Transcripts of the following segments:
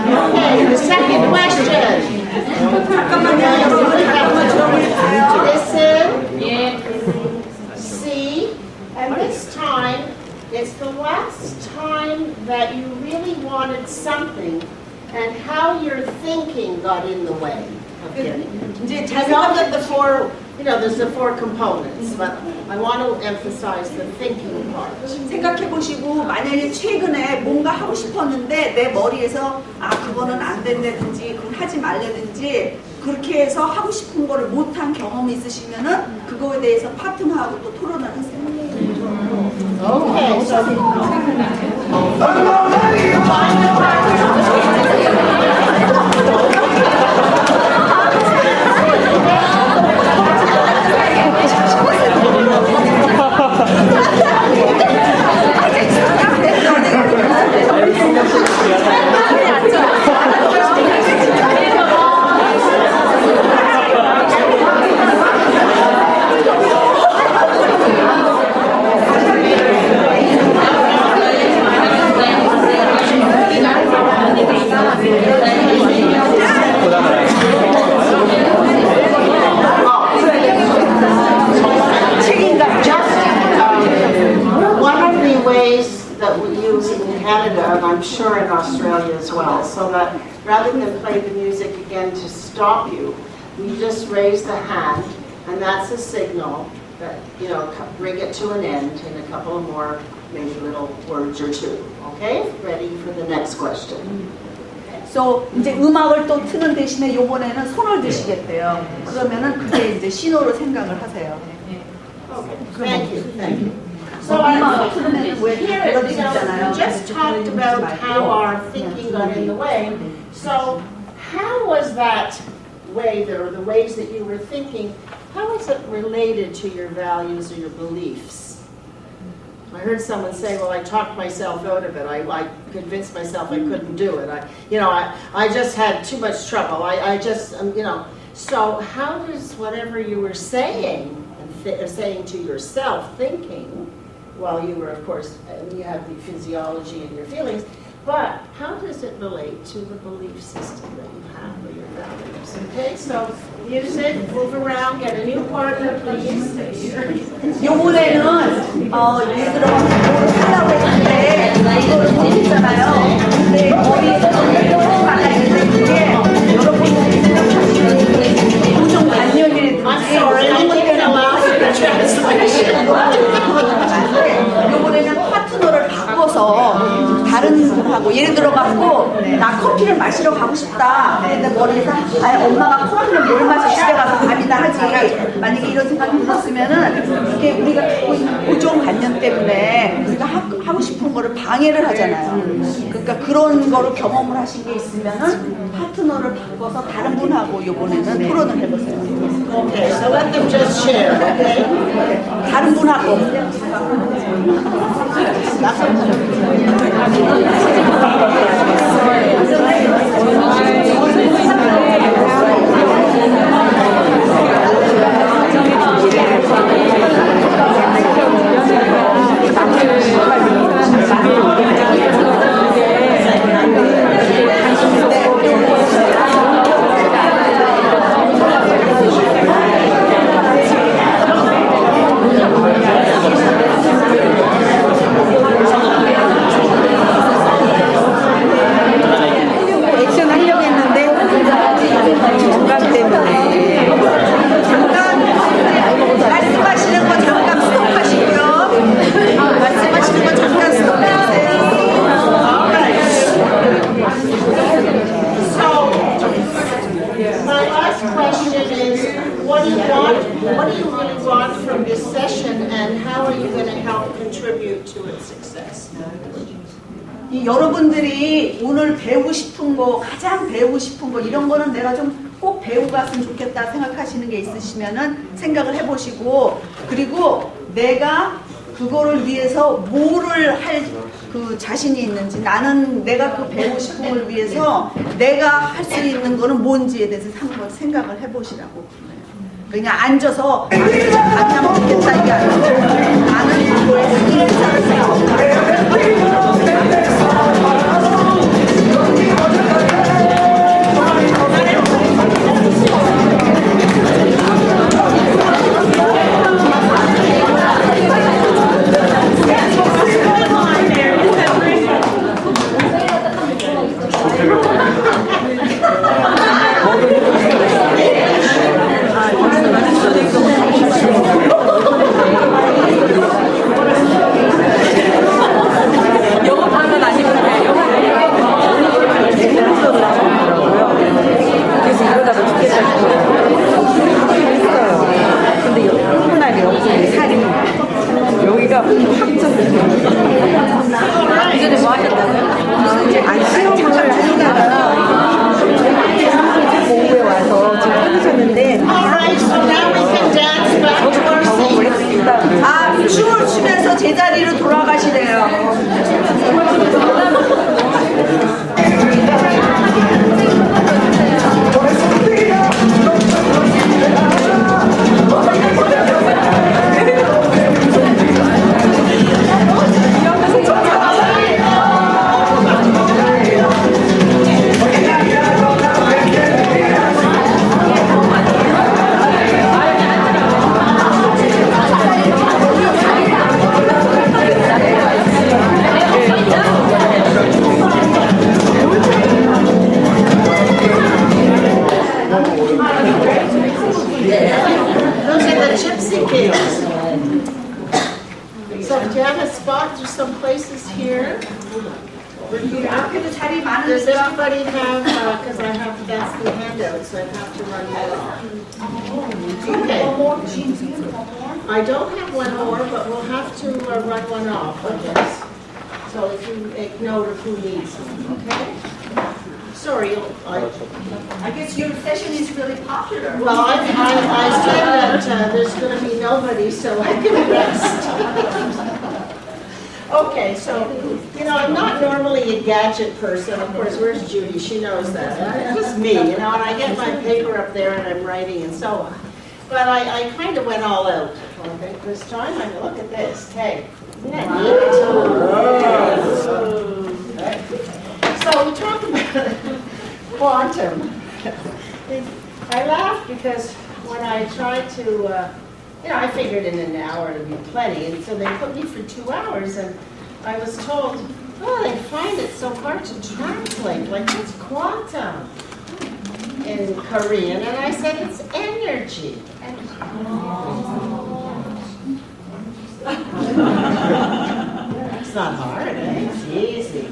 Okay, the second question. Listen. See. And this time, it's the last time that you really wanted something and how your thinking got in the way of getting it. I know that the four, there's the four components, but I want to emphasize the thinking part. 생각해보시고 만약에 최근에 뭔가 하고 싶었는데 내 머리에서 그거는 안 된다든지 그건 하지 말라든지 그렇게 해서 하고 싶은 거를 못한 경험이 있으시면은 그거에 대해서 파트너하고 또 토론을 하세요. Okay, and I'm sure in Australia as well, so that rather than play the music again to stop you, we just raise the hand, and that's a signal that, bring it to an end in a couple of more, maybe little words or two. Okay? Ready for the next question. So, 이제 음악을 또 트는 대신에 요번에는 손을 드시겠대요. 그러면은 그게 이제 신호로 생각을 하세요. Okay. Thank you. Thank you. So here, we just talked about how our thinking got in the way. So how was that way, or the ways that you were thinking, how is it related to your values or your beliefs? I heard someone say, well, I talked myself out of it. I convinced myself I couldn't do it. I just had too much trouble. So how does whatever you were saying, saying to yourself, thinking, well, you were, of course, you have the physiology and your feelings, but how does it relate to the belief system that you have or your values? Okay, so music, move around, get a new partner, please. 요번에는 예를 들어 뭐를 하려고 했는데 이거를 못했잖아요. 근데 머리에서 또 말라있는데 그게 여러분들이 생각하시는 고정관념이라든지 I'm sorry, I didn't allow for the translation. 요번에는 파트너를 바꿔서 다른 분하고 예를 들어 갖고 나 커피를 마시러 가고 싶다. 내 머리에서 엄마가 콜라를 뭘 마시 집에 가서 밥이나 하지. 만약에 이런 생각이 들었으면은 이게 우리가 갖고 있는 고정관념 때문에 우리가 하고 싶은 거를 방해를 하잖아요. 그러니까 그런 거를 경험을 하신 게 있으면은 파트너를 바꿔서 다른 분하고 이번에는 토론을 해보세요. Okay, so let them just share, okay? 다른 분하고. 액션 하려고 했는데 중간 때문에 말씀하시는 거 잠깐 스톱하시고요. 말씀하시는 거 잠깐 스톱해주세요. So, my last question is, what do you really want from this session, and how are you going to help contribute to its success? 이 여러분들이 오늘 배우고 싶은 거, 가장 배우고 싶은 거, 이런 거는 내가 좀 꼭 배우고 갔으면 좋겠다 생각하시는 게 있으시면은 생각을 해보시고, 그리고 내가 그거를 위해서 뭐를 할 그 자신이 있는지, 나는 내가 그 배우고 싶은 걸 위해서 내가 할 수 있는 거는 뭔지에 대해서 한번 생각을 해보시라고. 그냥 앉아서 강의하면 좋겠다 이게 아니고 나는 그거에 스킬을 쌓았어요. 춤을 추면서 제자리로 돌아가시래요. 앞에도 자리 Does 많으니까. everybody have, because I have, that's the handout, so I have to run that off. Okay. I don't have one more, but we'll have to run one off, okay? So if you make note of who needs them, okay? Sorry, I guess your session is really popular. well, I said that there's going to be nobody, so I can rest. Okay, so, you know, I'm not normally a gadget person. Of course, where's Judy? She knows that. It's just me, you know, and I get my paper up there and I'm writing and so on. But I kind of went all out, I think, this time. I mean, look at this. Hey, isn't that neat? So we talk about quantum. I laugh because when I tried to, you know, I figured in an hour it'd be plenty, and so they put me for 2 hours, and I was told, oh, they find it so hard to translate, like it's quantum in Korean, and I said it's energy. It's not hard, eh? It's easy.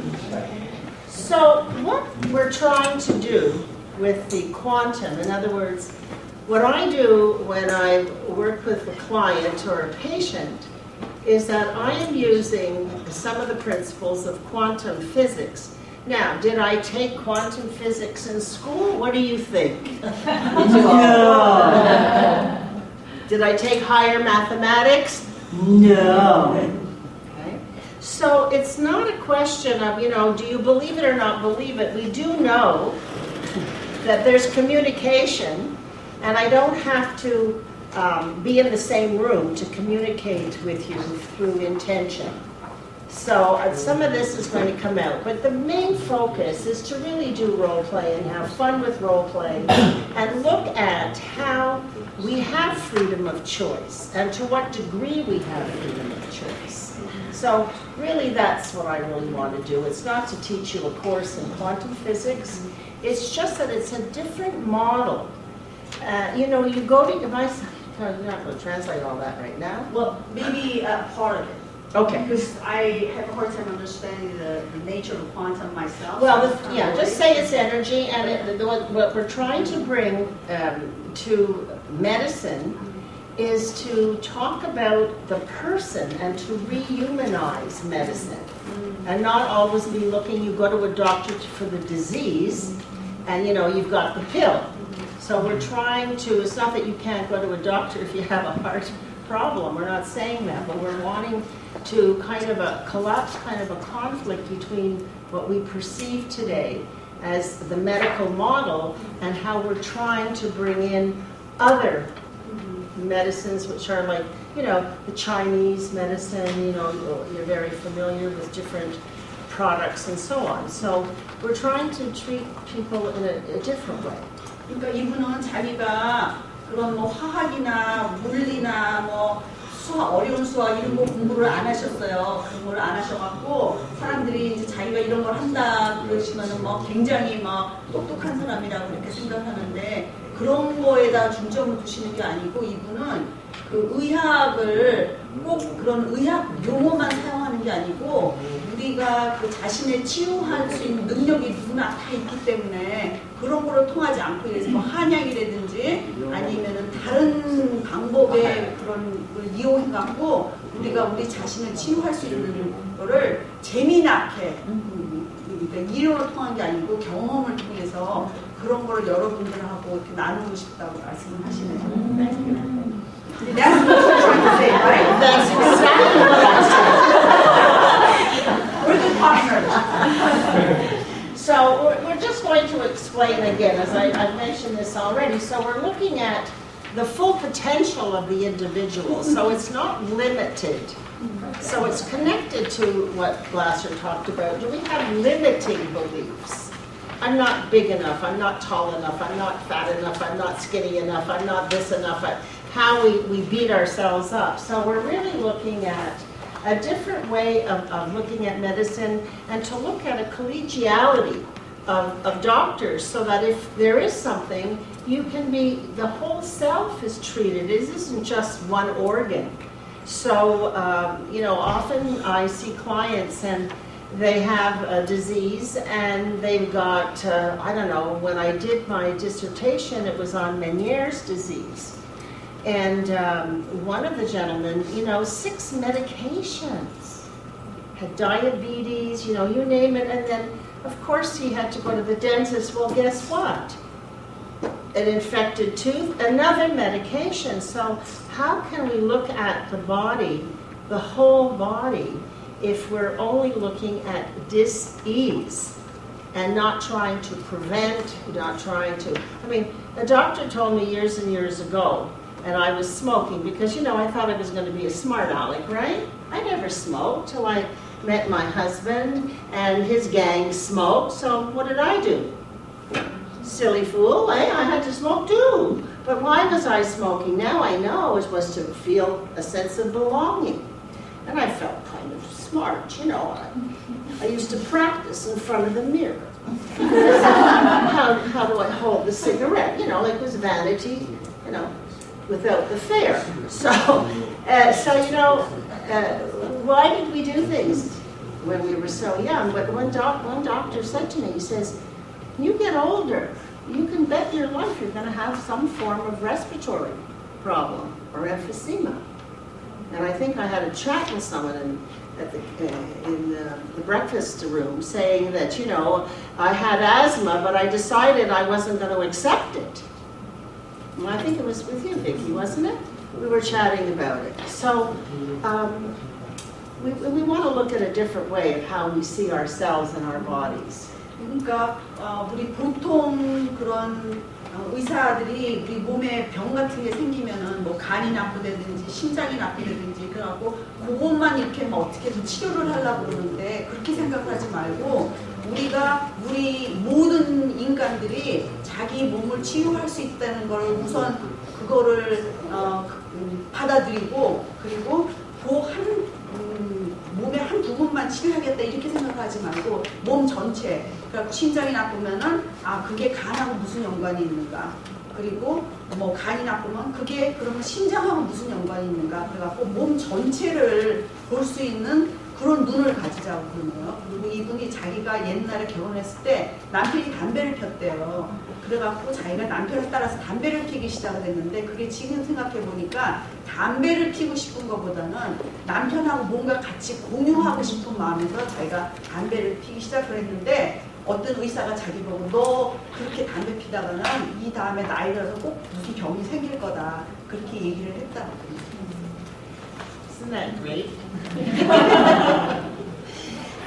So what we're trying to do with the quantum. In other words, what I do when I work with a client or a patient is that I am using some of the principles of quantum physics. Now, did I take quantum physics in school? What do you think? No. Did I take higher mathematics? No. Okay. So it's not a question of, do you believe it or not believe it? We do know that there's communication, and I don't have to be in the same room to communicate with you through intention. So some of this is going to come out, but the main focus is to really do role play and have fun with role play and look at how we have freedom of choice and to what degree we have freedom of choice. So really that's what I really want to do. It's not to teach you a course in quantum physics. It's just that it's a different model. You go to, I'm not going to translate all that right now. Well, maybe part of it. Okay. Because I have a hard time understanding the nature of quantum myself. Well, just say it's energy, and what we're trying to bring to medicine is to talk about the person and to rehumanize medicine. And not always be looking, you go to a doctor for the disease, and you've got the pill. So we're trying to, it's not that you can't go to a doctor if you have a heart problem, we're not saying that, but we're wanting to kind of collapse kind of a conflict between what we perceive today as the medical model and how we're trying to bring in other medicines, which are like, the Chinese medicine, you're very familiar with different products and so on. So we're trying to treat people in a different way. 그러니까 이분은 자기가 그런 뭐 화학이나 물리나 수학, 어려운 수학 이런 거 공부를 안 하셨어요. 그런 걸 안 하셔갖고 사람들이 이제 자기가 이런 걸 한다 그러시면은 굉장히 똑똑한 사람이라고 이렇게 생각하는데 그런 거에다 중점을 두시는 게 아니고 이분은 그 의학을 꼭 그런 의학 용어만 사용하는 게 아니고 우리가 그 자신을 치유할 수 있는 능력이 누구나 다 있기 때문에 그런 거를 통하지 않고 예를 들어서 한약이라든지 아니면은 다른 방법의 그런 걸 이용해갖고 우리가 우리 자신을 치유할 수 있는 거를 재미나게 그러니까 이론을 통한 게 아니고 경험을 통해서 그런 거를 여러분들하고 이렇게 나누고 싶다고 말씀을 하시네요. That's what you're trying to say, right? That's exactly what I'm saying. We're good partners. So we're just going to explain again, as I've mentioned this already. So we're looking at the full potential of the individual. So it's not limited. So it's connected to what Glasser talked about. Do we have limiting beliefs? I'm not big enough, I'm not tall enough, I'm not fat enough, I'm not skinny enough, I'm not this enough. How we beat ourselves up. So we're really looking at a different way of looking at medicine and to look at a collegiality of doctors so that if there is something, you can be, the whole self is treated. It isn't just one organ. So, often I see clients and they have a disease and they've got, when I did my dissertation, it was on Meniere's disease. And one of the gentlemen, 6 medications, had diabetes, you name it, and then, of course, he had to go to the dentist. Well, guess what? An infected tooth, another medication. So how can we look at the body, the whole body, if we're only looking at dis-ease and not trying to prevent, not trying to, a doctor told me years and years ago, and I was smoking because, I thought I was going to be a smart aleck, right? I never smoked till I met my husband and his gang smoked, so what did I do? Silly fool, I had to smoke too. But why was I smoking? Now I know it was to feel a sense of belonging. And I felt kind of smart, I used to practice in front of the mirror. How do I hold the cigarette? Like it was vanity, without the fear. So why did we do things when we were so young? But one doctor said to me, he says, you get older, you can bet your life you're going to have some form of respiratory problem or emphysema. And I think I had a chat with someone in the breakfast room saying that, you know, I had asthma, but I decided I wasn't going to accept it. And I think it was with you, Vicki, wasn't it? We were chatting about it. So we want to look at a different way of how we see ourselves and our bodies. 그러니까 우리 보통 그런 의사들이 우리 몸에 병 같은 게 생기면은 뭐 간이 나쁘다든지 심장이 나쁘다든지 그래갖고 그것만 이렇게 뭐 어떻게든 치료를 하려고 그러는데 그렇게 생각하지 말고 우리 모든 인간들이 자기 몸을 치유할 수 있다는 걸 우선 그거를 받아들이고 그리고 몸의 한 부분만 치료하겠다 이렇게 생각하지 말고 몸 전체 그러니까 심장이 나쁘면은 그게 간하고 무슨 연관이 있는가 그리고 뭐 간이 나쁘면 그게 그러면 심장하고 무슨 연관이 있는가 그래갖고 몸 전체를 볼 수 있는 그런 눈을 가지자고 그러는 거예요. 그리고 이분이 자기가 옛날에 결혼했을 때 남편이 담배를 폈대요. 그래갖고 자기가 남편을 따라서 담배를 피기 시작을 했는데 그게 지금 생각해 보니까 담배를 피고 싶은 것보다는 남편하고 뭔가 같이 공유하고 싶은 마음에서 자기가 담배를 피기 시작을 했는데 어떤 의사가 자기 보고 너 그렇게 담배 피다가는 이 다음에 나이 들어서 꼭 무슨 병이 생길 거다 그렇게 얘기를 했다고 그래요. Isn't that great?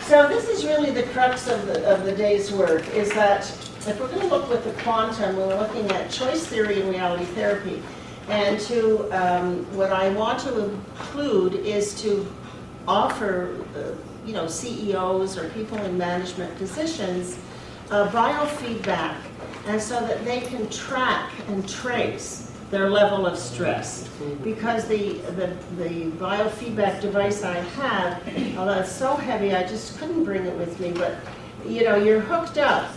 So this is really the crux of the day's work, is that if we're going to look with the quantum, we're looking at choice theory and reality therapy. And what I want to include is to offer you know, CEOs or people in management positions biofeedback, and so that they can track and trace their level of stress. Because the biofeedback device I have, although it's so heavy, I just couldn't bring it with me, but you know, you're hooked up,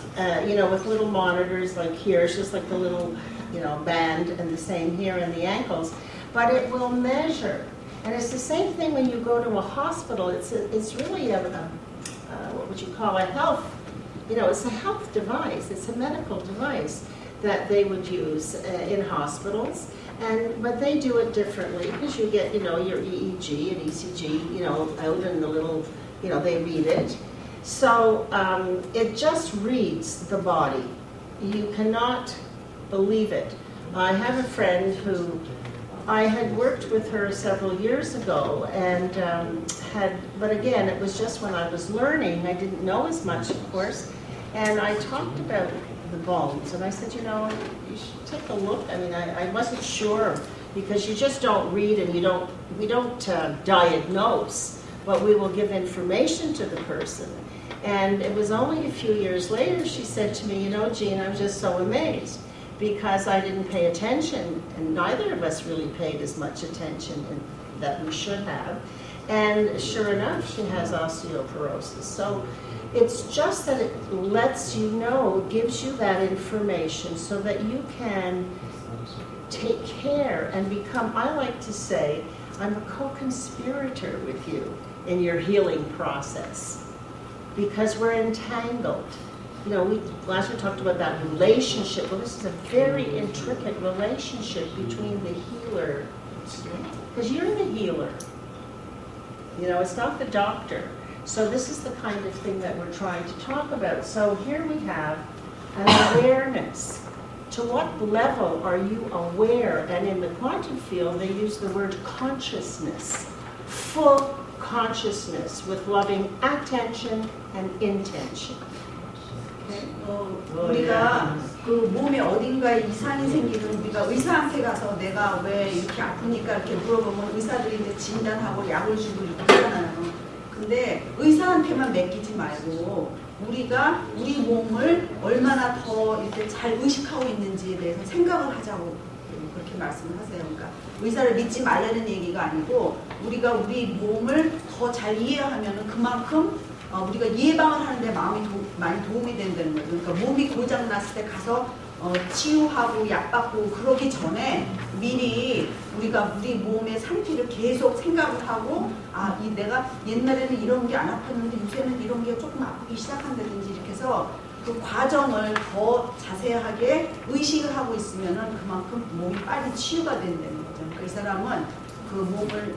you know, with little monitors like here, it's just like the little, you know, band, and the same here in the ankles, but it will measure. And it's the same thing when you go to a hospital. It's really what would you call a health, you know, it's a health device, it's a medical device that they would use in hospitals, but they do it differently because you get, you know, your EEG and ECG, you know, out in the little, you know, they read it. So it just reads the body. You cannot believe it. I have a friend who I had worked with her several years ago, and but again, it was just when I was learning. I didn't know as much, of course, and I talked about the bones, and I said, you know, you should take a look. I mean, I wasn't sure, because you just don't read, and we don't diagnose, but we will give information to the person. And it was only a few years later she said to me, you know, Jean, I'm just so amazed, because I didn't pay attention, and neither of us really paid as much attention that we should have. And sure enough, she has osteoporosis. So it's just that it lets you know, gives you that information so that you can take care and become, I like to say, I'm a co-conspirator with you in your healing process, because we're entangled. You know, last we talked about that relationship. Well, this is a very intricate relationship between the healer, because you're the healer. You know, it's not the doctor. So this is the kind of thing that we're trying to talk about. So here we have an awareness. To what level are you aware? And in the quantum field, they use the word consciousness, full consciousness with loving attention and intention. 우리가 그 몸에 어딘가에 이상이 생기면 우리가 의사한테 가서 내가 왜 이렇게 아프니까 이렇게 물어보면 의사들이 이제 진단하고 약을 주고 이렇게 하잖아요. 근데 의사한테만 맡기지 말고 우리가 우리 몸을 얼마나 더 이렇게 잘 의식하고 있는지에 대해서 생각을 하자고 그렇게 말씀을 하세요. 그러니까 의사를 믿지 말라는 얘기가 아니고 우리가 우리 몸을 더 잘 이해하면은 그만큼 우리가 예방을 하는데 많이 도움이 된다는 거죠. 그러니까 몸이 고장 났을 때 가서 치유하고 약 받고 그러기 전에 미리 우리가 우리 몸의 상태를 계속 생각을 하고 내가 옛날에는 이런 게 안 아팠는데 요새는 이런 게 조금 아프기 시작한다든지 이렇게 해서 그 과정을 더 자세하게 의식을 하고 있으면은 그만큼 몸이 빨리 치유가 된다는 거죠. 그 사람은 그 몸을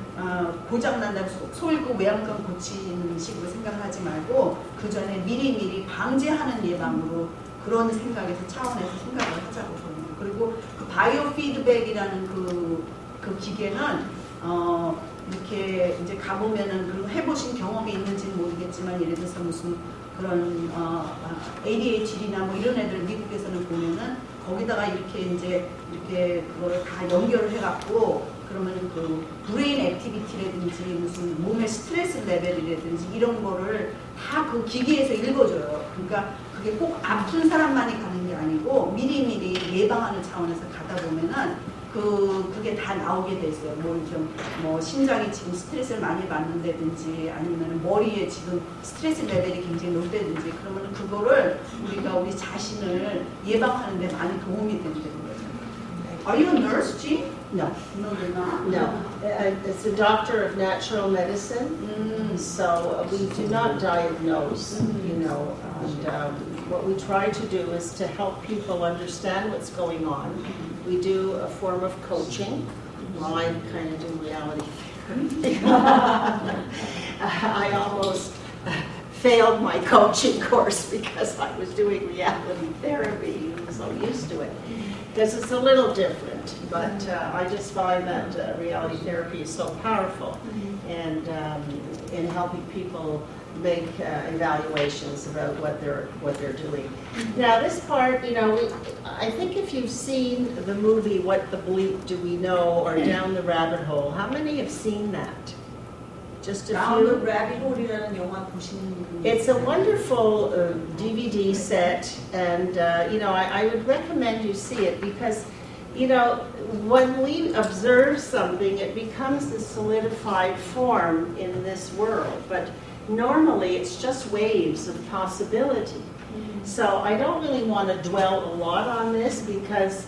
고장난다고 소일구 외양간 고치는 식으로 생각하지 말고 그 전에 미리미리 방지하는 예방으로 그런 생각에서 차원에서 생각을 하자고 보는 거예요. 그리고 그 바이오 피드백이라는 그 기계는 이렇게 이제 가보면은 그 해보신 경험이 있는지는 모르겠지만 예를 들어서 무슨 그런 ADHD나 뭐 이런 애들 미국에서는 보면은 거기다가 이렇게 이제 이렇게 그거를 다 연결을 해갖고 그러면 그 브레인 액티비티라든지 무슨 몸의 스트레스 레벨이라든지 이런 거를 다 그 기기에서 읽어줘요. 그러니까 그게 꼭 아픈 사람만이 가는 게 아니고 미리미리 예방하는 차원에서 가다 보면은 그게 다 나오게 돼 있어요. 뭐 심장이 지금 스트레스를 많이 받는다든지 아니면 머리에 지금 스트레스 레벨이 굉장히 높다든지 그러면 그거를 우리가 우리 자신을 예방하는 데 많이 도움이 된다는 거죠. Are you a nurse, Jean? No. No, you're not? No. It's a doctor of natural medicine, so we do not diagnose, you know, and what we try to do is to help people understand what's going on. We do a form of coaching. Well, I kind of do reality therapy. I almost failed my coaching course because I was doing reality therapy. I'm so used to it. Because it's a little different, but I just find that reality therapy is so powerful and in helping people make evaluations about what they're doing. Now this part, you know, I think if you've seen the movie What the Bleep Do We Know or Down the Rabbit Hole, how many have seen that? Just a Down the few? Rabbit Hole이라는 영화 보신 분이 It's a wonderful DVD set, and you know, I would recommend you see it because, you know, when we observe something, it becomes the solidified form in this world. But normally, it's just waves of possibility. So I don't really want to dwell a lot on this because,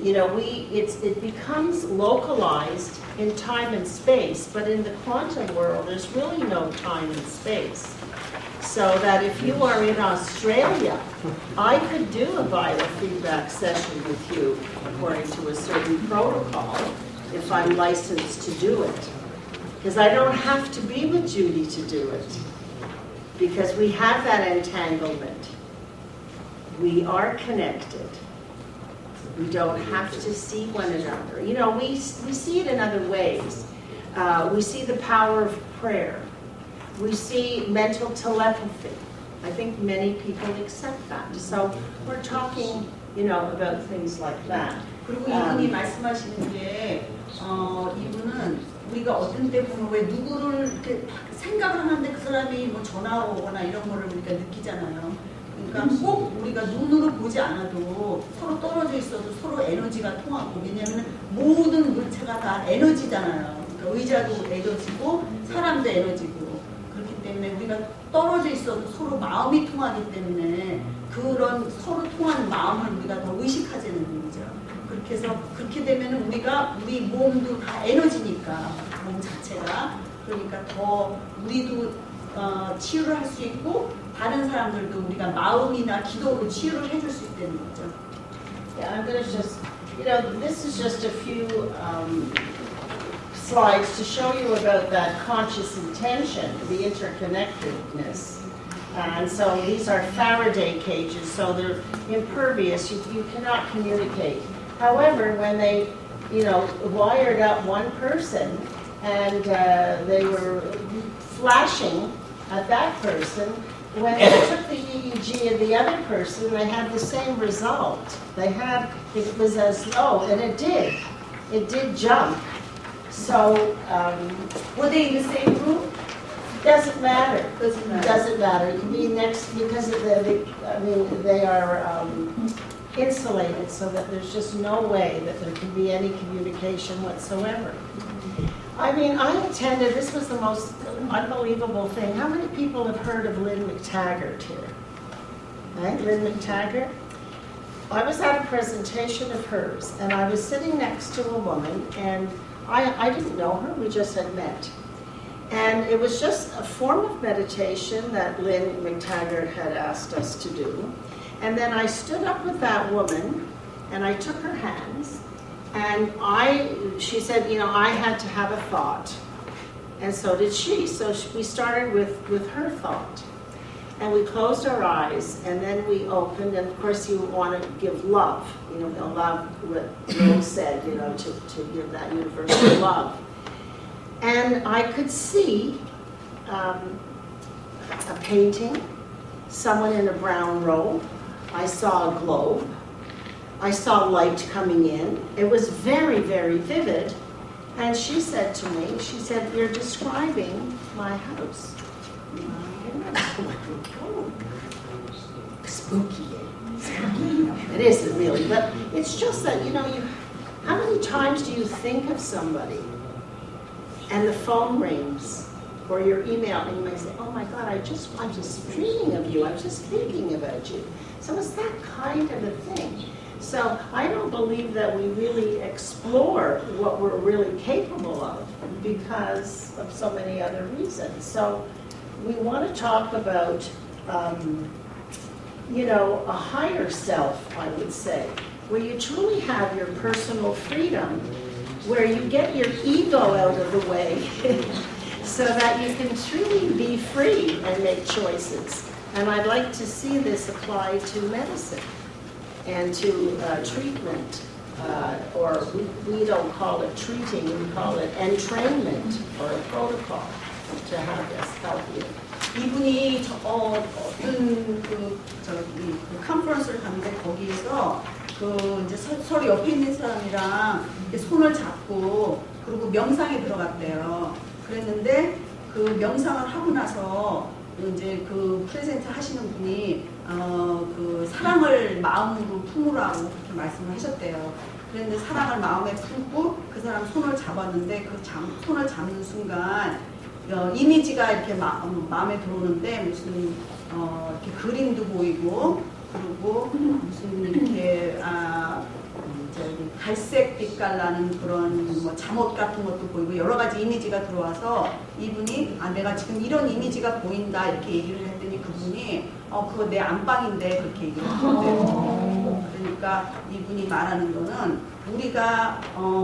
you know, it becomes localized in time and space, but in the quantum world, there's really no time and space. So that if you are in Australia, I could do a biofeedback session with you according to a certain protocol if I'm licensed to do it. Because I don't have to be with Judy to do it. Because we have that entanglement. We are connected. We don't have to see one another. You know, we see it in other ways. We see the power of prayer. We see mental telepathy. I think many people accept that. So we're talking, you know, about things like that. 그리고 이분이 말씀하시는 게 이분은 우리가 어떤 때 보면 왜 누구를 이렇게 생각을 하는데 그 사람이 뭐 전화가 오거나 이런 거를 우리가 느끼잖아요. 그러니까 꼭 우리가 눈으로 보지 않아도 서로 떨어져 있어도 서로 에너지가 통하고 왜냐하면 모든 물체가 다 에너지잖아요. 그러니까 의자도 에너지고 사람도 에너지고 그렇기 때문에 우리가 떨어져 있어도 서로 마음이 통하기 때문에 그런 서로 통하는 마음을 우리가 더 의식하자는 얘기죠. 그렇게 해서 그렇게 되면 우리 몸도 다 에너지니까 몸 자체가 그러니까 더 우리도 치유를 할 수 있고 다른 사람들도 우리가 마음이나 기도로 치유를 해줄 수 있다는 거죠. Yeah, I'm going to just, you know, this is just a few slides to show you about that conscious intention, the interconnectedness. And so these are Faraday cages, so they're impervious. You cannot communicate. However, when they, you know, wired up one person and they were flashing at that person, when they took the EEG of the other person, they had the same result. It was as though, and it did jump. So, were they in the same room? Doesn't matter. Doesn't matter. Doesn't matter. It can be next because they are insulated so that there's just no way that there can be any communication whatsoever. I mean, I attended, this was the most unbelievable thing. How many people have heard of Lynn McTaggart here? Right? Lynn McTaggart? I was at a presentation of hers, and I was sitting next to a woman, and I didn't know her, we just had met. And it was just a form of meditation that Lynn McTaggart had asked us to do. And then I stood up with that woman, and I took her hands, and she said, you know, I had to have a thought. And so did she. So we started with her thought. And we closed our eyes, and then we opened, and of course you want to give love. You know, love, what Rose said, you know, to give that universal love. And I could see a painting, someone in a brown robe. I saw a globe. I saw light coming in. It was very, very vivid. And she said to me, she said, you're describing my house. Spooky. It isn't really, but it's just that, you know, how many times do you think of somebody and the phone rings or your email and you might say, oh my God, I'm just dreaming of you, I'm just thinking about you. So it's that kind of a thing. So I don't believe that we really explore what we're really capable of because of so many other reasons. So we want to talk about, you know, a higher self, I would say, where you truly have your personal freedom, where you get your ego out of the way so that you can truly be free and make choices. And I'd like to see this applied to medicine and to treatment, or we don't call it treating, we call it entrainment or a protocol to have this help you. 이분이 어떤 컨퍼런스를 갔는데 거기에서 이제 서로 옆에 있는 사람이랑 이렇게 손을 잡고 그리고 명상에 들어갔대요. 그랬는데 그 명상을 하고 나서 이제 그 프레젠트 하시는 분이 그 사랑을 마음으로 품으라고 그렇게 말씀을 하셨대요. 그랬는데 사랑을 마음에 품고 그 사람 손을 잡았는데 그 손을 잡는 순간 이미지가 이렇게 마음에 들어오는데 무슨 이렇게 그림도 보이고 그리고 무슨 이렇게 갈색 빛깔 나는 그런 뭐 잠옷 같은 것도 보이고 여러 가지 이미지가 들어와서 이분이 내가 지금 이런 이미지가 보인다 이렇게 얘기를 했더니 그분이 그거 내 안방인데 그렇게 얘기를 하셨대요. 그러니까 이분이 말하는 거는 우리가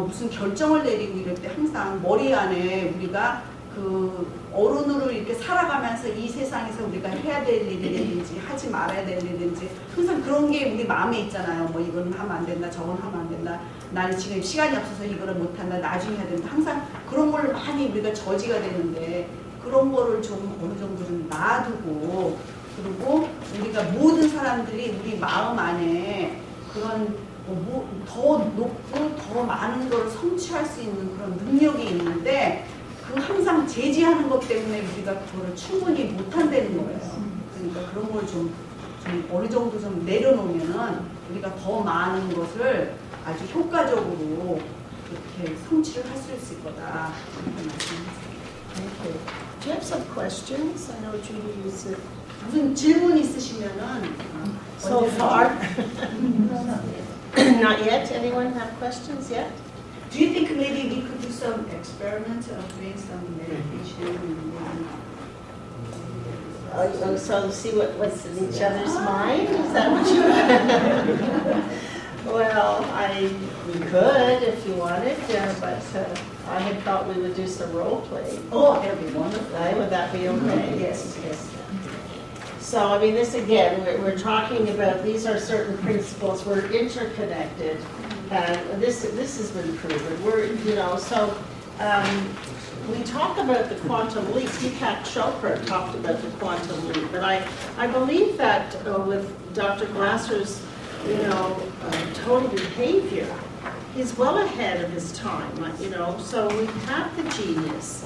무슨 결정을 내리고 이럴 때 항상 머리 안에 우리가 그 어른으로 이렇게 살아가면서 이 세상에서 우리가 해야 될 일이든지 하지 말아야 될 일이든지 항상 그런 게 우리 마음에 있잖아요. 뭐 이건 하면 안 된다, 저건 하면 안 된다. 나는 지금 시간이 없어서 이거를 못 한다, 나중에 해야 된다. 항상 그런 걸 많이 우리가 저지가 되는데 그런 거를 좀 어느 정도 좀 놔두고 그리고 우리가 모든 사람들이 우리 마음 안에 그런 더 높고 더 많은 걸 성취할 수 있는 그런 능력이 있는데 그 항상 제지하는 것 때문에 우리가 그거를 충분히 못한다는 거예요. 그러니까 그런 걸 좀 어느 정도 좀 내려놓으면은 우리가 더 많은 것을 아주 효과적으로 이렇게 성취를 할 수 있을 거다. 그렇게 말씀하세요. Thank you. Do you have some questions? I know Judy used it. 무슨 질문 있으시면은 So far? Not yet? Anyone have questions yet? Do you think maybe we could do some experiment of doing some meditation? So see what's in each other's mind? Is that what you Well, we could if you wanted, but I had thought we would do some role play. Oh, that would be wonderful. Would that be okay? Yes, yes. So, I mean, this again, we're talking about, these are certain principles, we're interconnected. And this has been proven. We talk about the quantum leap. Deepak Chopra talked about the quantum leap, but I believe that with Dr. Glasser's, total behavior, he's well ahead of his time. So we have the genius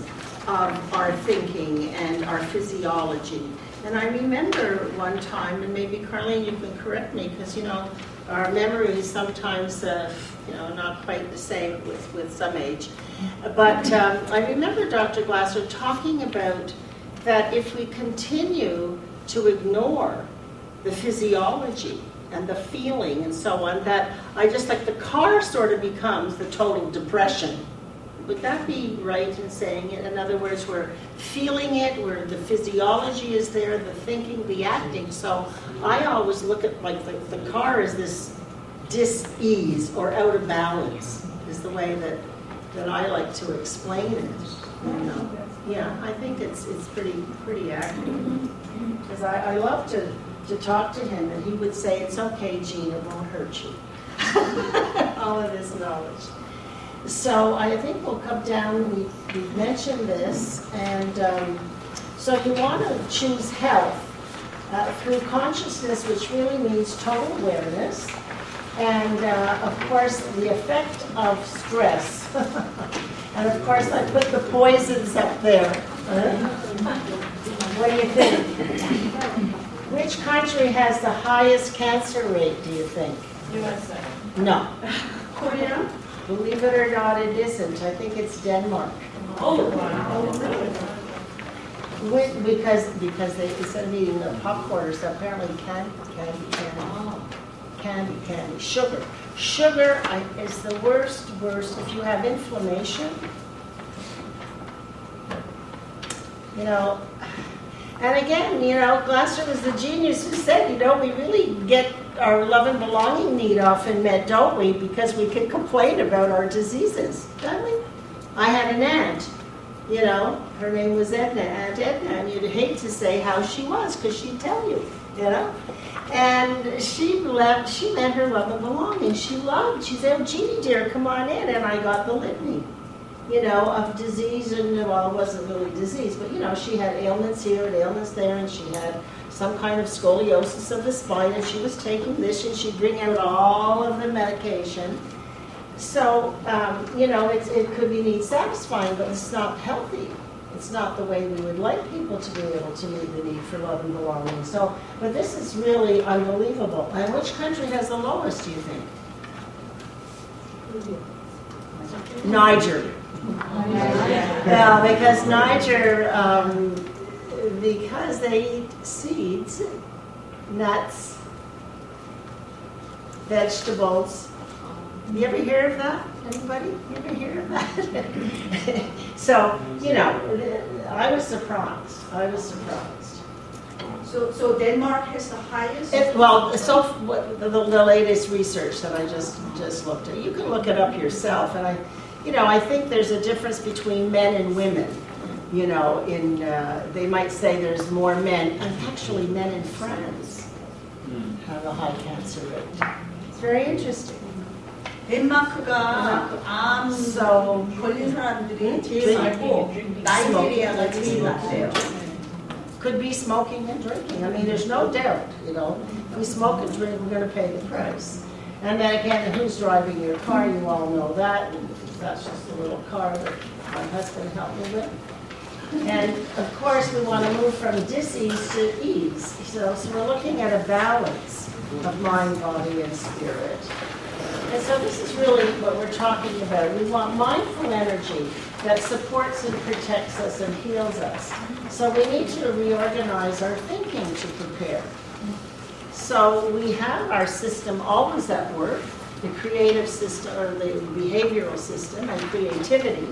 of our thinking and our physiology. And I remember one time, and maybe Carlene, you can correct me, because our memory is sometimes, not quite the same with some age. But I remember Dr. Glasser talking about that if we continue to ignore the physiology and the feeling and so on, that the car sort of becomes the total depression. Would that be right in saying it? In other words, we're feeling it, where the physiology is there, the thinking, the acting. So I always look at like the car as this dis-ease or out of balance is the way that I like to explain it. You know? Yeah, I think it's pretty accurate. Because I love to talk to him, and he would say, "It's okay, Jean, it won't hurt you." All of his knowledge. So I think we'll come down, we've mentioned this, and so you want to choose health through consciousness, which really means total awareness, and of course the effect of stress. And of course I put the poisons up there. What do you think? Which country has the highest cancer rate, do you think? USA. No. Korea? Believe it or not, it isn't. I think it's Denmark. Oh, wow. Because they, instead of eating the popcorn or stuff, apparently candy, sugar. Sugar is the worst. If you have inflammation, you know, and again, you know, Glasser was the genius who said, you know, we really get our love and belonging need often met, don't we? Because we can complain about our diseases, don't we? I had an aunt, you know, her name was Edna, Aunt Edna, and you'd hate to say how she was, because she'd tell you, you know? And she meant her love and belonging. She said, "Oh, Jeannie dear, come on in," and I got the litany, you know, of disease, and well, it wasn't really disease, but you know, she had ailments here and ailments there, and she had some kind of scoliosis of the spine, and she was taking this, and she'd bring out all of the medication. So, you know, it could be need satisfying, but it's not healthy. It's not the way we would like people to be able to meet the need for love and belonging. So, but this is really unbelievable. And which country has the lowest, do you think? Niger. Yeah, because Niger, because they eat seeds, nuts, vegetables. You ever hear of that? Anybody? You ever hear of that? So, you know, I was surprised. So Denmark has the highest? The latest research that I just looked at. You can look it up yourself, and I think there's a difference between men and women. You know, they might say there's more men, and actually men in France have a high cancer rate. It's very interesting. 덴마크가 암 걸린 사람들이 제일 많고 나이지리아가 제일 많대요. Could be smoking and drinking. I mean, there's no doubt, you know. If we smoke and drink, we're going to pay the price. And then again, who's driving your car? You all know that. That's just a little car that my husband helped me with. And of course, we want to move from dis-ease to ease. So we're looking at a balance of mind, body, and spirit. And so this is really what we're talking about. We want mindful energy that supports and protects us and heals us. So we need to reorganize our thinking to prepare. So we have our system always at work, the creative system, or the behavioral system, and creativity.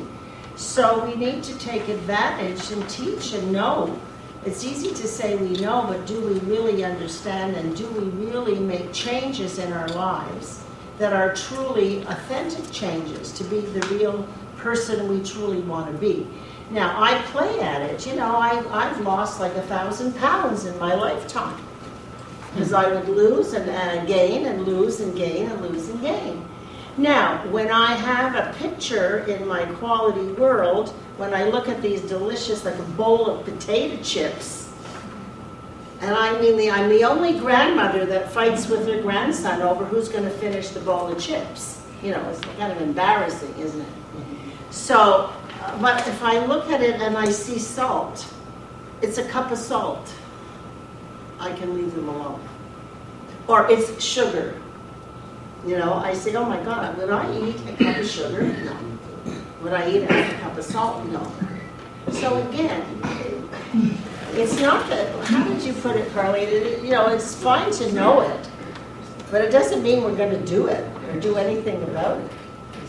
So we need to take advantage and teach and know. It's easy to say we know, but do we really understand, and do we really make changes in our lives that are truly authentic changes to be the real person we truly want to be? Now, I play at it. You know, I've lost like 1,000 pounds in my lifetime, because I would lose and gain and lose and gain and lose and gain. Now, when I have a picture in my quality world, when I look at these delicious, like a bowl of potato chips, and I mean, I'm the only grandmother that fights with her grandson over who's going to finish the bowl of chips. You know, it's kind of embarrassing, isn't it? So, but if I look at it and I see salt, it's a cup of salt. I can leave them alone. Or it's sugar. You know, I say, oh my God, would I eat a cup of sugar? No. Would I eat a cup of salt? No. So again, it's not that, how did you put it, Carly? You know, it's fine to know it, but it doesn't mean we're going to do it or do anything about it.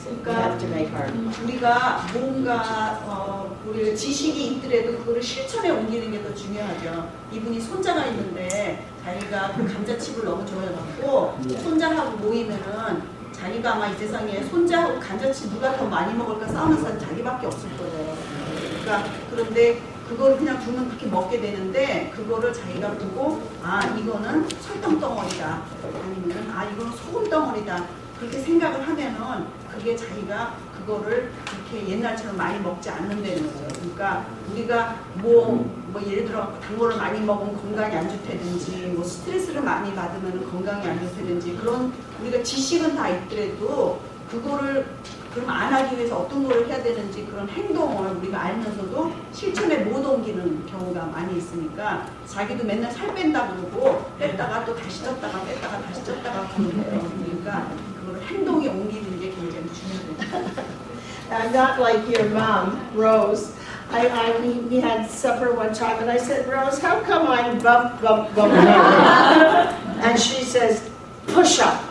We have to make our 우리가 뭔가 우리가 지식이 있더라도 그거를 실천에 옮기는 게 더 중요하죠. 이분이 손자가 있는데 자기가 그 감자칩을 너무 좋아해갖고 손자하고 모이면은 자기가 아마 이 세상에 손자하고 감자칩 누가 더 많이 먹을까 싸우는 사람 자기밖에 없을 거예요. 그러니까 그런데 그걸 그냥 두면 그렇게 먹게 되는데 그거를 자기가 보고 아 이거는 설탕 덩어리다 아니면 아 이거는 소금 덩어리다 그렇게 생각을 하면은 그게 자기가 그거를 그렇게 옛날처럼 많이 먹지 않는다는 거예요. 그러니까 우리가 뭐 예를 들어 당분을 많이 먹으면 건강이 안 좋다든지 뭐 스트레스를 많이 받으면 건강이 안 좋다든지 그런 우리가 지식은 다 있더라도 그거를 그럼 안 하기 위해서 어떤 걸 해야 되는지 그런 행동을 우리가 알면서도 실천에 못 옮기는 경우가 많이 있으니까 자기도 맨날 살 뺀다 그러고 뺐다가 또 다시 쪘다가 뺐다가 다시 쪘다가 그러는 거예요. 그러니까 그걸 행동에 옮기는 게 굉장히 중요해요. I'm not like your mom, Rose. We had supper one time and I said, Rose, how come I'm bump, bump, bump? And she says, push up.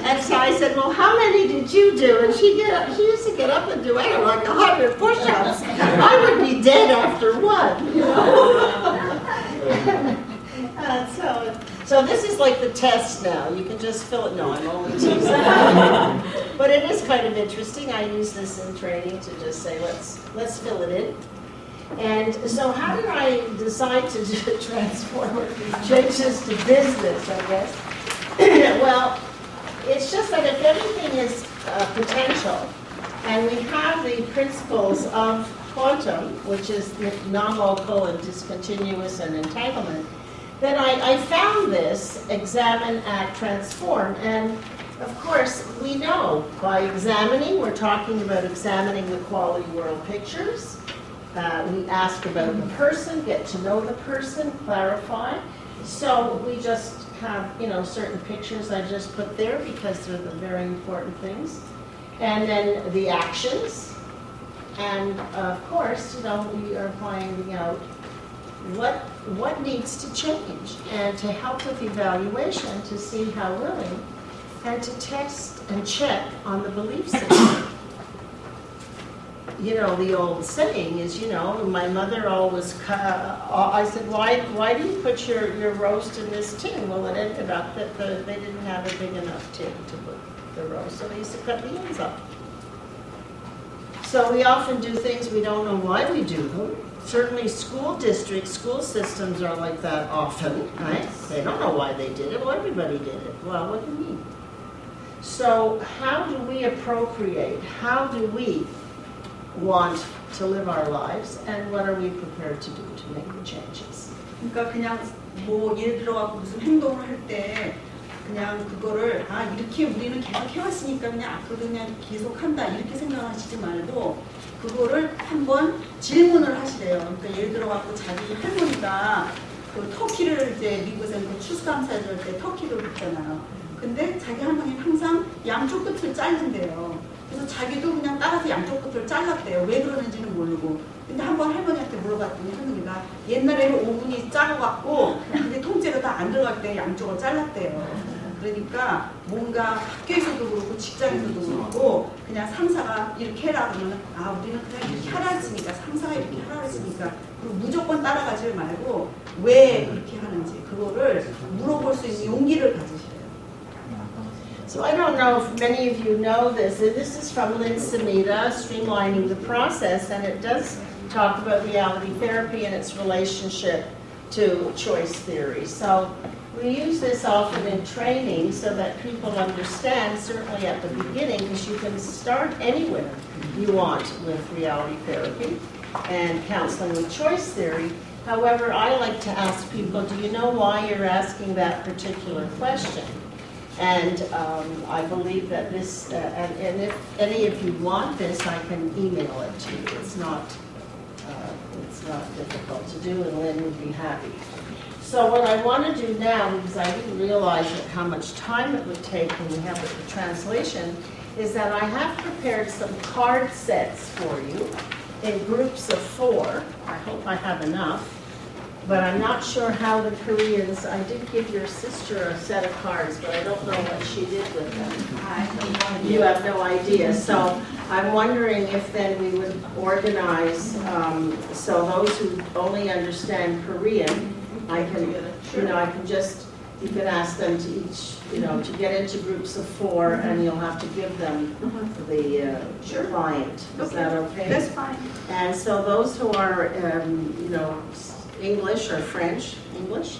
And so I said, well, how many did you do? And she used to get up and do like 100 push-ups. I would be dead after one. You know? So this is like the test now. You can just fill it. No, I'm only teasing. But it is kind of interesting. I use this in training to just say, let's fill it in. And so how did I decide to transform or change this to business, I guess? Well, it's just that if everything is potential, and we have the principles of quantum, which is non-local and discontinuous and entanglement, then I found this, examine, act, transform. And of course, we know by examining, we're talking about examining the quality world pictures. We ask about the person, get to know the person, clarify. So we just have, certain pictures I just put there because they're the very important things. And then the actions. And of course, we are finding out what needs to change and to help with evaluation to see how willing and to test and check on the belief system. The old saying is, my mother always, I said, why do you put your roast in this tin? Well, it ended up that they didn't have a big enough tin to put the roast, so they used to cut the ends off. So we often do things we don't know why we do them. Certainly school districts, school systems are like that often, right? They don't know why they did it. Well, everybody did it. Well, what do you mean? So how do we appropriate? How do we want to live our lives, and what are we prepared to do to make the changes? 그러니까 그냥 뭐 예를 들어갖고 무슨 행동을 할 때 그냥 그거를 이렇게 우리는 계속 해왔으니까 그냥 앞으로도 그냥 계속 한다 이렇게 생각하시지 말고 그거를 한번 질문을 하시래요. 그러니까 예를 들어갖고 자기 할머니가 그 터키를 이제 미국에서는 그 추수감사절 때 터키를 굽잖아요. 근데 자기 할머니는 항상 양쪽 끝을 자른대요. 그래서 자기도 그냥 따라서 양쪽 끝을 잘랐대요. 왜 그러는지는 모르고. 근데 한번 할머니한테 물어봤더니 할머니가 옛날에는 오븐이 작아갖고 그게 통째로 다 안 들어갈 때 양쪽을 잘랐대요. 그러니까 뭔가 학교에서도 그렇고 직장에서도 그렇고 그냥 상사가 이렇게 해라 그러면 우리는 그냥 이렇게 하라 했으니까 상사가 이렇게 하라 했으니까 그리고 무조건 따라가지 말고 왜 그렇게 하는지 그거를 물어볼 수 있는 용기를 가지셔요. So I don't know if many of you know this, and this is from Lynn Samita, Streamlining the Process, and it does talk about reality therapy and its relationship to choice theory. So we use this often in training so that people understand, certainly at the beginning, because you can start anywhere you want with reality therapy and counseling with choice theory. However, I like to ask people, do you know why you're asking that particular question? And I believe that this, and if any of you want this, I can email it to you. It's not difficult to do, and Lynn would be happy. So what I want to do now, because I didn't realize how much time it would take when we have the translation, is that I have prepared some card sets for you in groups of 4. I hope I have enough. but I'm not sure how the Koreans, I did give your sister a set of cards, but I don't know what she did with them. You have no idea. So I'm wondering if then we would organize, so those who only understand Korean, I can, I can just, you can ask them to each, to get into groups of 4, and you'll have to give them the client. Is that okay? That's fine. And so those who are, English or French, English?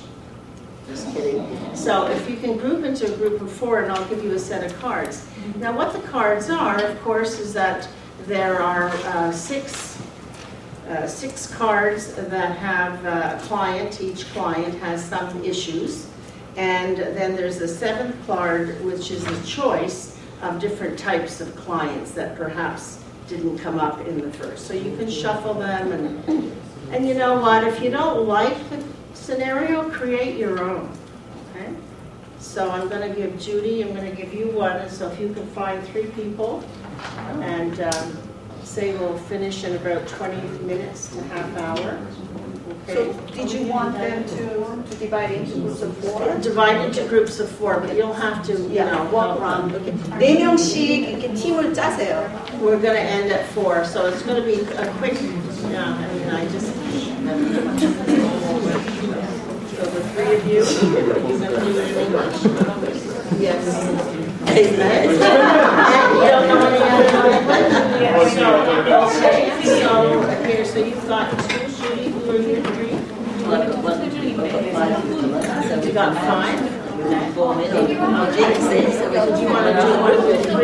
Just kidding. So if you can group into a group of 4, and I'll give you a set of cards. Now what the cards are, of course, is that there are 6 cards that have a client. Each client has some issues. And then there's the 7th card, which is a choice of different types of clients that perhaps didn't come up in the first. So you can shuffle them, and you know what, if you don't like the scenario, create your own, okay? So I'm going to give Judy, I'm going to give you one, and so if you can find 3 people, and say we'll finish in about 20 minutes to half hour. Okay. So did you want them to divide into groups of 4? Divide into groups of 4, but you'll have to, walk around. 4명씩 이렇게 팀을 짜세요. We're going to end at 4, so it's going to be a quick, I just... So the 3 of you, you're going to do it in English? Yes. And you don't know any other language? So, here, so you've got 2, Judy, who are your 3? You got 5? Do you want to do one of your 3?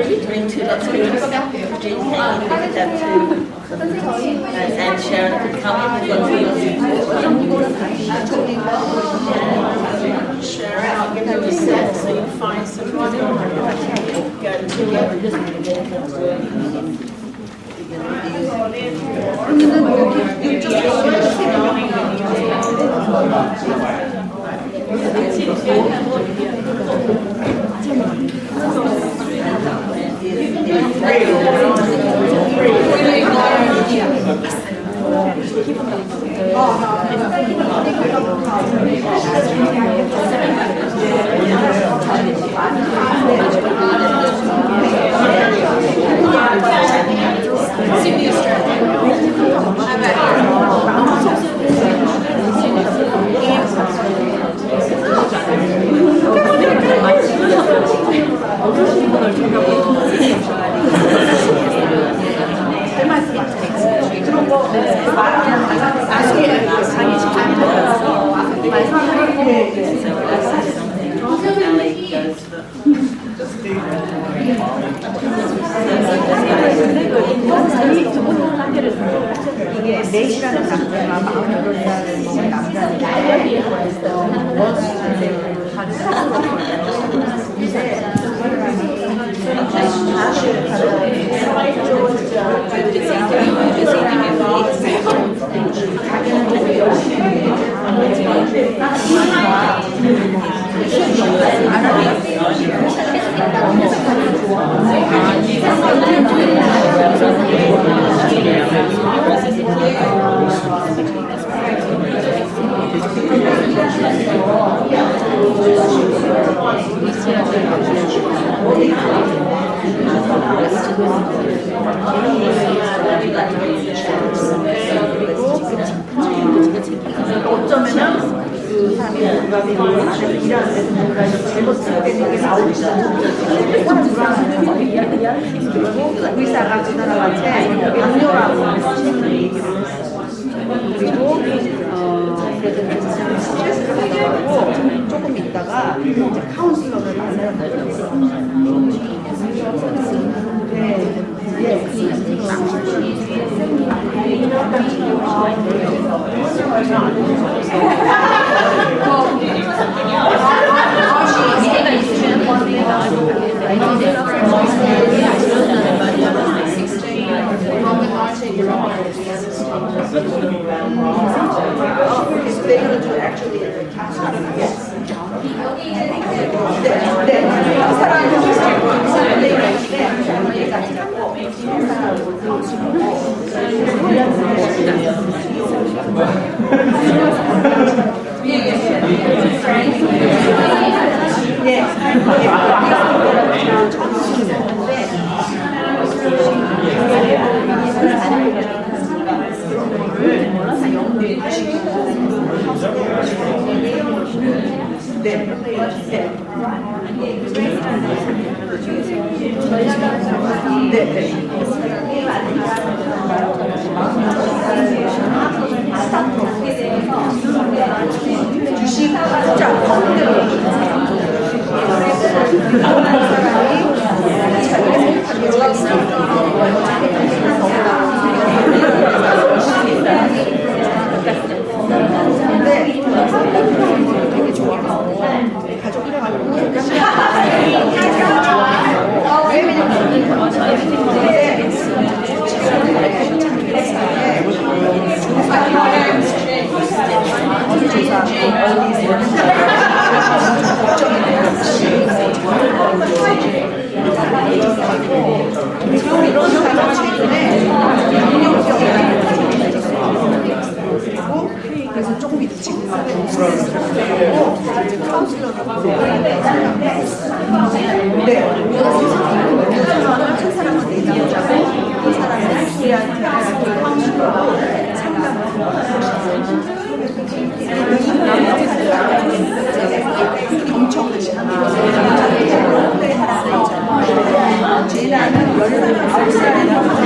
And Sharon can come in. Sharon, I'll give you a set so you find someone. Got 2. 이게 넷이라는 남자가 마음을 그런다는 남자는 어쩌면은 그 사람이 공감이 안에서 일하는 데서 뭔가 잘못되는 게 나오니까 그리고 의사가 그 사람한테 강요라고 얘기를 했어요. 그리고 스트레스를 가지고 조금 있다가 이제 카운슬러를 만나요. 주식 투자 펀드 되게 좋아하고 가족이랑 하고 그래서 조금 이따 지금 카운슬러로 한 사람은 내담자고 한 사람은 우리한테 카운슬러로 경청하시는 제나는 19살이라고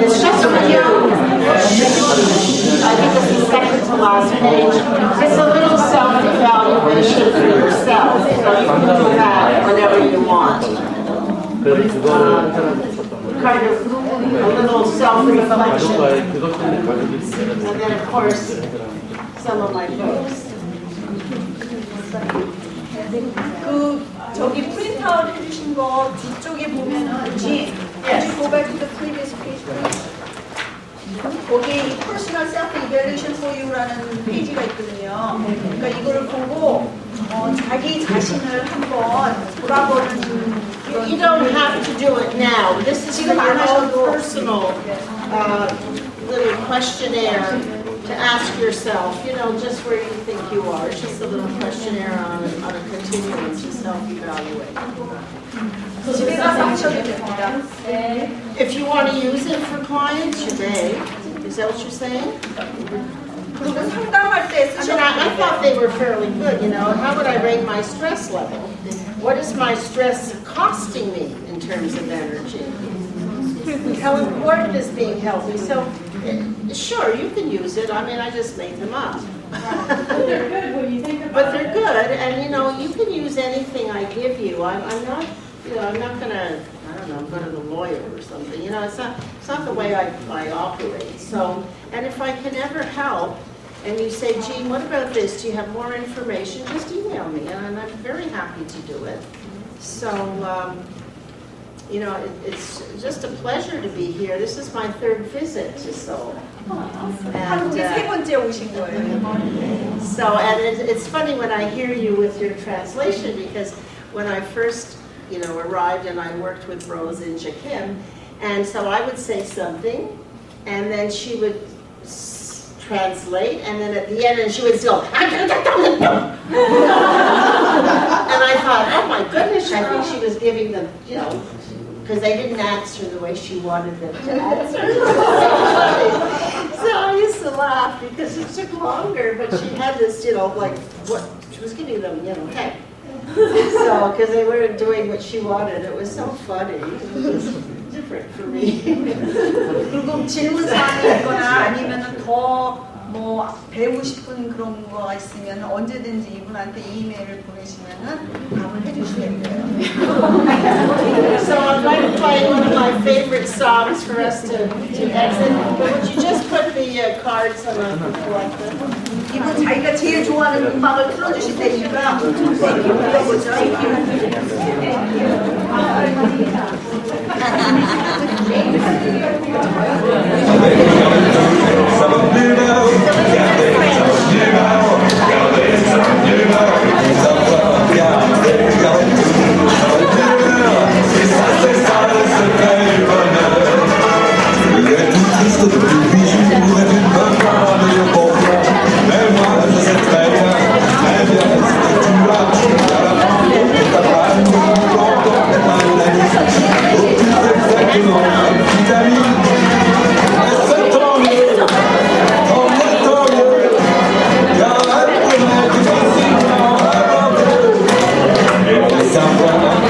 It's just a few. I think it's the second to last page. It's a little self-evaluation for yourself. So you can do that whenever you want. Kind of a little self-reflection. And then, of course, some of my books. 저기 프린트아웃 해주신 거 뒤쪽에 보면은 go back to the previous page. 거기에 이 Personal Self-Evaluation for You라는 페이지가 있거든요. 그러니까 이거를 보고 자기 자신을 한번 돌아보는 You don't have to do it now. This is your own personal little questionnaire to ask yourself, you know, just where you think you are. It's just a little questionnaire on a continuum to self-evaluate. 집에 가서 하셔도 됩니다. If you want to use it for clients, you may. Is that what you're saying? 그리고 상담할 때 I mean, I thought they were fairly good, you know. How would I rate my stress level? What is my stress costing me in terms of energy? How important is being healthy? So, sure, you can use it. I mean, I just made them up. They're good when you think about But they're good, and you know, you can use anything I give you. I'm not, you know, I'm not gonna, I don't know, go to the lawyer or something. You know, it's not the way I operate. So, and if I can ever help, and you say, Jean, what about this? Do you have more information? Just email me, and I'm very happy to do it. So, you know, it's just a pleasure to be here. This is my third visit to Seoul. 한국에 세 번째 오신 거예요. So, and it's funny when I hear you with your translation, because when I first, you know, arrived and I worked with Rose in Jakim, and so I would say something, and then she would translate, and then at the end, and she would go, and I thought, oh my goodness, I think she was giving them, you know, because they didn't answer the way she wanted them to answer. So I used to laugh because it took longer, but she had this, you know, like, what, she was giving them, you know, hey, So, because they weren't doing what she wanted, it was so funny. It was different for me. 그리고 질문 사항이 있거나 아니면은 더 뭐 배우고 싶은 그런 거가 있으면 언제든지 이분한테 이메일을 보내시면은 답을 해주시면 돼요. So I'm going to play one of my favorite songs for us to exit. But would you just put the cards on the collector? 이분 자기가 제일 좋아하는 음악을 틀어주실 테니까 불러보죠. Someone